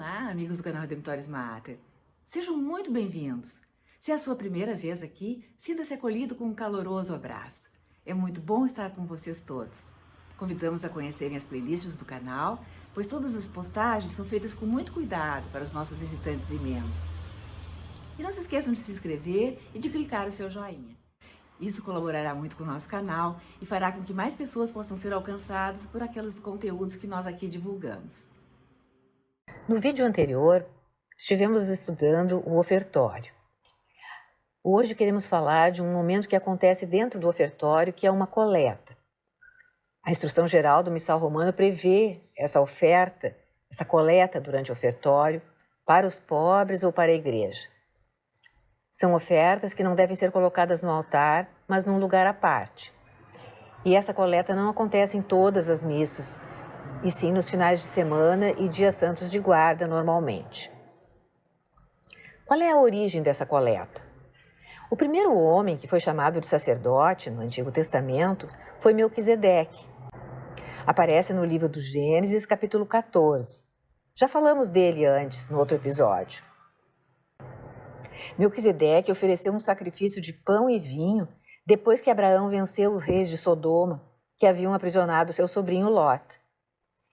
Olá, amigos do canal Redemptoris Mater. Sejam muito bem-vindos. Se é a sua primeira vez aqui, sinta-se acolhido com um caloroso abraço. É muito bom estar com vocês todos. Convidamos a conhecerem as playlists do canal, pois todas as postagens são feitas com muito cuidado para os nossos visitantes e membros. E não se esqueçam de se inscrever e de clicar o seu joinha. Isso colaborará muito com o nosso canal e fará com que mais pessoas possam ser alcançadas por aqueles conteúdos que nós aqui divulgamos. No vídeo anterior, estivemos estudando o ofertório. Hoje queremos falar de um momento que acontece dentro do ofertório, que é uma coleta. A instrução geral do Missal Romano prevê essa oferta, essa coleta durante o ofertório, para os pobres ou para a igreja. São ofertas que não devem ser colocadas no altar, mas num lugar à parte. E essa coleta não acontece em todas as missas, e sim nos finais de semana e dias santos de guarda normalmente. Qual é a origem dessa coleta? O primeiro homem que foi chamado de sacerdote no Antigo Testamento foi Melquisedeque. Aparece no livro do Gênesis, capítulo 14. Já falamos dele antes, no outro episódio. Melquisedeque ofereceu um sacrifício de pão e vinho depois que Abraão venceu os reis de Sodoma, que haviam aprisionado seu sobrinho Ló.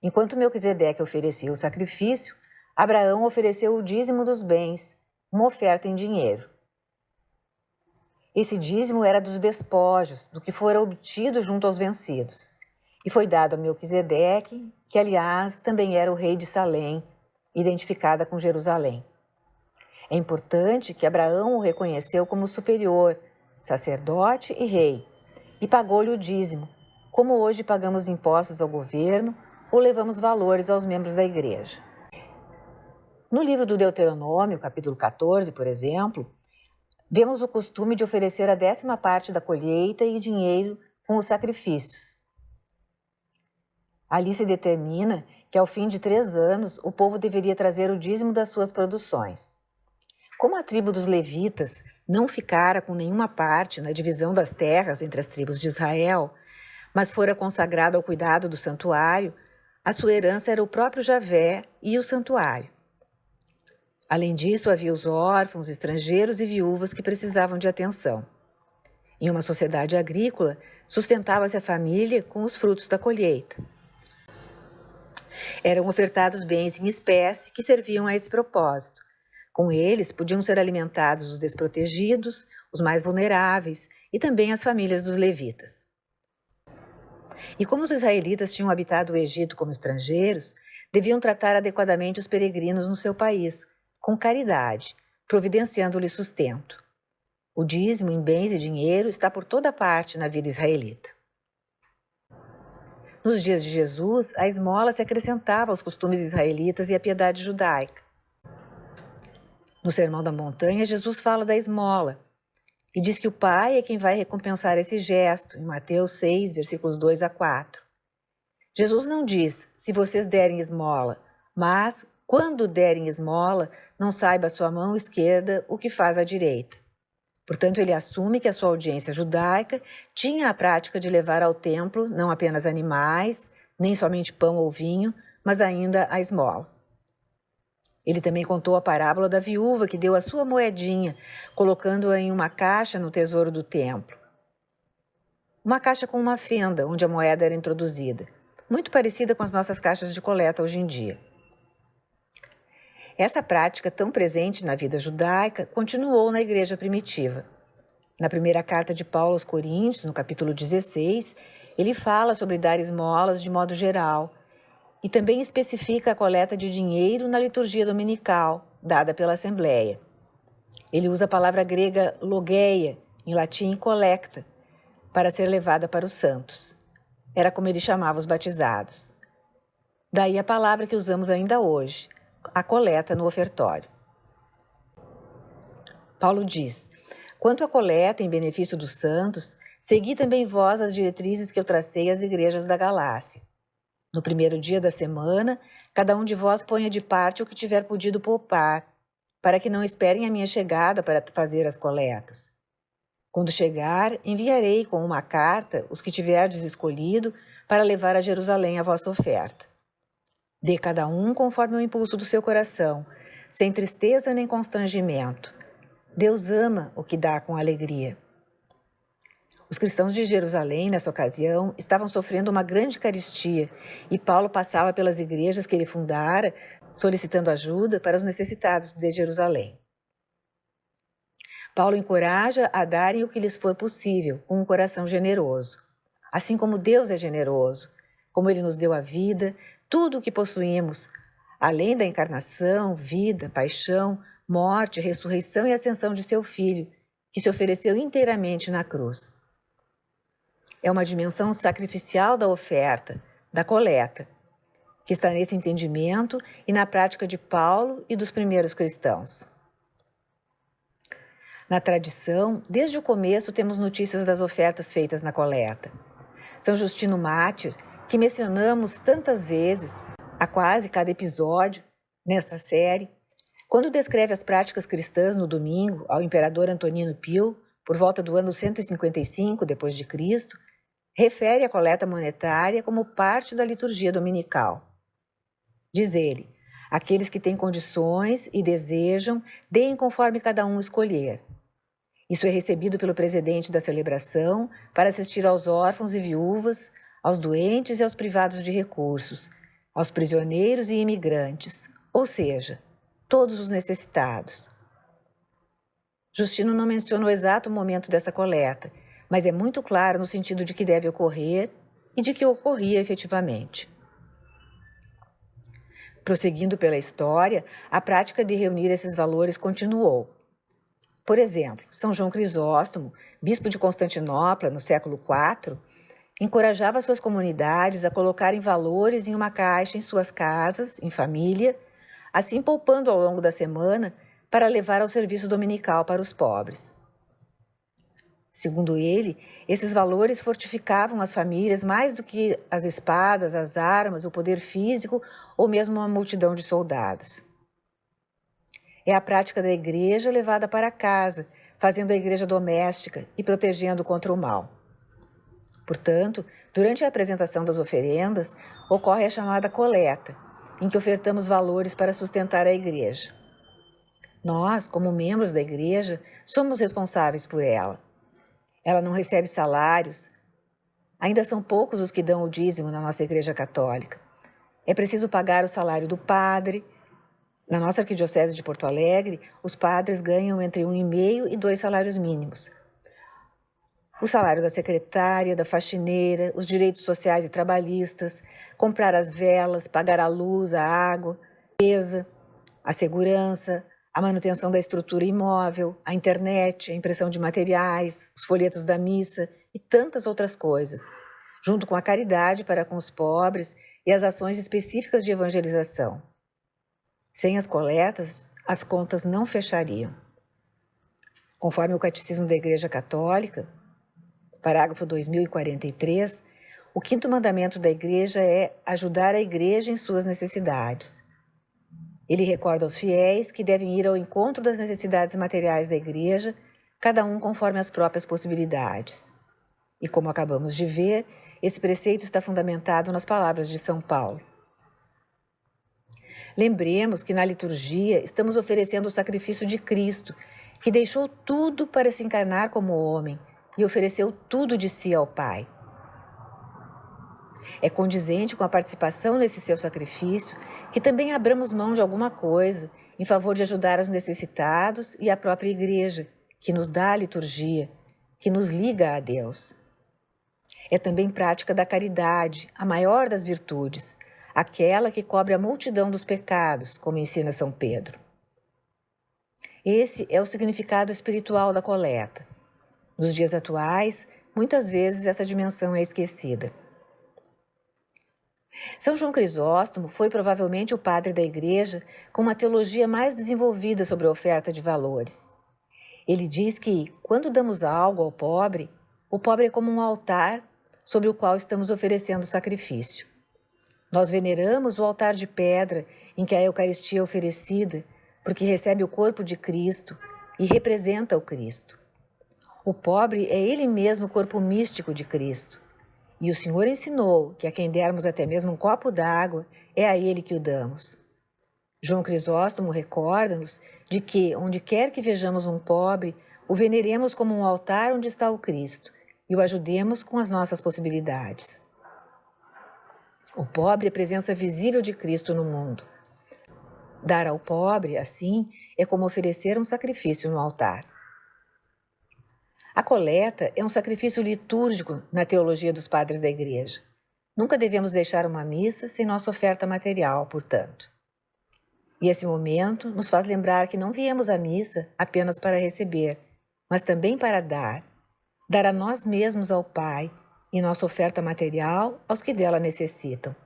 Enquanto Melquisedeque oferecia o sacrifício, Abraão ofereceu o dízimo dos bens, uma oferta em dinheiro. Esse dízimo era dos despojos, do que fora obtido junto aos vencidos, e foi dado a Melquisedeque, que aliás também era o rei de Salém, identificada com Jerusalém. É importante que Abraão o reconheceu como superior, sacerdote e rei, e pagou-lhe o dízimo, como hoje pagamos impostos ao governo ou levamos valores aos membros da igreja. No livro do Deuteronômio, capítulo 14, por exemplo, vemos o costume de oferecer a 10ª parte da colheita e dinheiro com os sacrifícios. Ali se determina que ao fim de 3 anos o povo deveria trazer o dízimo das suas produções. Como a tribo dos levitas não ficara com nenhuma parte na divisão das terras entre as tribos de Israel, mas fora consagrada ao cuidado do santuário, a sua herança era o próprio Javé e o santuário. Além disso, havia os órfãos, estrangeiros e viúvas que precisavam de atenção. Em uma sociedade agrícola, sustentava-se a família com os frutos da colheita. Eram ofertados bens em espécie que serviam a esse propósito. Com eles, podiam ser alimentados os desprotegidos, os mais vulneráveis e também as famílias dos levitas. E como os israelitas tinham habitado o Egito como estrangeiros, deviam tratar adequadamente os peregrinos no seu país, com caridade, providenciando-lhes sustento. O dízimo em bens e dinheiro está por toda parte na vida israelita. Nos dias de Jesus, a esmola se acrescentava aos costumes israelitas e à piedade judaica. No Sermão da Montanha, Jesus fala da esmola e diz que o Pai é quem vai recompensar esse gesto, em Mateus 6, versículos 2 a 4. Jesus não diz, se vocês derem esmola, mas, quando derem esmola, não saiba a sua mão esquerda o que faz a direita. Portanto, ele assume que a sua audiência judaica tinha a prática de levar ao templo não apenas animais, nem somente pão ou vinho, mas ainda a esmola. Ele também contou a parábola da viúva que deu a sua moedinha, colocando-a em uma caixa no tesouro do templo. Uma caixa com uma fenda, onde a moeda era introduzida, muito parecida com as nossas caixas de coleta hoje em dia. Essa prática, tão presente na vida judaica, continuou na igreja primitiva. Na primeira carta de Paulo aos Coríntios, no capítulo 16, ele fala sobre dar esmolas de modo geral, e também especifica a coleta de dinheiro na liturgia dominical, dada pela Assembleia. Ele usa a palavra grega logeia, em latim collecta, para ser levada para os santos. Era como ele chamava os batizados. Daí a palavra que usamos ainda hoje, a coleta no ofertório. Paulo diz, quanto à coleta em benefício dos santos, segui também vós as diretrizes que eu tracei às igrejas da Galácia. No primeiro dia da semana, cada um de vós ponha de parte o que tiver podido poupar, para que não esperem a minha chegada para fazer as coletas. Quando chegar, enviarei com uma carta os que tiverdes escolhido para levar a Jerusalém a vossa oferta. Dê cada um conforme o impulso do seu coração, sem tristeza nem constrangimento. Deus ama o que dá com alegria. Os cristãos de Jerusalém, nessa ocasião, estavam sofrendo uma grande carestia e Paulo passava pelas igrejas que ele fundara, solicitando ajuda para os necessitados de Jerusalém. Paulo encoraja a darem o que lhes for possível, com um coração generoso. Assim como Deus é generoso, como Ele nos deu a vida, tudo o que possuímos, além da encarnação, vida, paixão, morte, ressurreição e ascensão de seu Filho, que se ofereceu inteiramente na cruz. É uma dimensão sacrificial da oferta, da coleta, que está nesse entendimento e na prática de Paulo e dos primeiros cristãos. Na tradição, desde o começo temos notícias das ofertas feitas na coleta. São Justino Mártir, que mencionamos tantas vezes, a quase cada episódio, nesta série, quando descreve as práticas cristãs no domingo ao imperador Antonino Pio, por volta do ano 155 d.C., refere a coleta monetária como parte da liturgia dominical. Diz ele: aqueles que têm condições e desejam, deem conforme cada um escolher. Isso é recebido pelo presidente da celebração para assistir aos órfãos e viúvas, aos doentes e aos privados de recursos, aos prisioneiros e imigrantes, ou seja, todos os necessitados. Justino não menciona o exato momento dessa coleta, mas é muito claro no sentido de que deve ocorrer e de que ocorria efetivamente. Prosseguindo pela história, a prática de reunir esses valores continuou. Por exemplo, São João Crisóstomo, bispo de Constantinopla no século IV, encorajava suas comunidades a colocarem valores em uma caixa em suas casas, em família, assim poupando ao longo da semana para levar ao serviço dominical para os pobres. Segundo ele, esses valores fortificavam as famílias mais do que as espadas, as armas, o poder físico ou mesmo uma multidão de soldados. É a prática da igreja levada para casa, fazendo a igreja doméstica e protegendo contra o mal. Portanto, durante a apresentação das oferendas, ocorre a chamada coleta, em que ofertamos valores para sustentar a igreja. Nós, como membros da igreja, somos responsáveis por ela. Ela não recebe salários. Ainda são poucos os que dão o dízimo na nossa igreja católica. É preciso pagar o salário do padre. Na nossa arquidiocese de Porto Alegre, os padres ganham entre 1,5 e 2 salários mínimos. O salário da secretária, da faxineira, os direitos sociais e trabalhistas, comprar as velas, pagar a luz, a água, a limpeza, a segurança, a manutenção da estrutura imóvel, a internet, a impressão de materiais, os folhetos da missa e tantas outras coisas, junto com a caridade para com os pobres e as ações específicas de evangelização. Sem as coletas, as contas não fechariam. Conforme o Catecismo da Igreja Católica, parágrafo 2043, o 5º mandamento da Igreja é ajudar a Igreja em suas necessidades. Ele recorda aos fiéis que devem ir ao encontro das necessidades materiais da Igreja, cada um conforme as próprias possibilidades. E como acabamos de ver, esse preceito está fundamentado nas palavras de São Paulo. Lembremos que na liturgia estamos oferecendo o sacrifício de Cristo, que deixou tudo para se encarnar como homem e ofereceu tudo de si ao Pai. É condizente com a participação nesse seu sacrifício que também abramos mão de alguma coisa em favor de ajudar os necessitados e a própria Igreja, que nos dá a liturgia, que nos liga a Deus. É também prática da caridade, a maior das virtudes, aquela que cobre a multidão dos pecados, como ensina São Pedro. Esse é o significado espiritual da coleta. Nos dias atuais, muitas vezes essa dimensão é esquecida. São João Crisóstomo foi provavelmente o padre da Igreja com uma teologia mais desenvolvida sobre a oferta de valores. Ele diz que, quando damos algo ao pobre, o pobre é como um altar sobre o qual estamos oferecendo sacrifício. Nós veneramos o altar de pedra em que a Eucaristia é oferecida, porque recebe o corpo de Cristo e representa o Cristo. O pobre é ele mesmo o corpo místico de Cristo. E o Senhor ensinou que a quem dermos até mesmo um copo d'água é a Ele que o damos. João Crisóstomo recorda-nos de que, onde quer que vejamos um pobre, o veneremos como um altar onde está o Cristo e o ajudemos com as nossas possibilidades. O pobre é a presença visível de Cristo no mundo. Dar ao pobre, assim, é como oferecer um sacrifício no altar. A coleta é um sacrifício litúrgico na teologia dos padres da Igreja. Nunca devemos deixar uma missa sem nossa oferta material, portanto. E esse momento nos faz lembrar que não viemos à missa apenas para receber, mas também para dar a nós mesmos ao Pai e nossa oferta material aos que dela necessitam.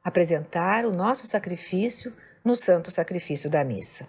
Apresentar o nosso sacrifício no santo sacrifício da missa.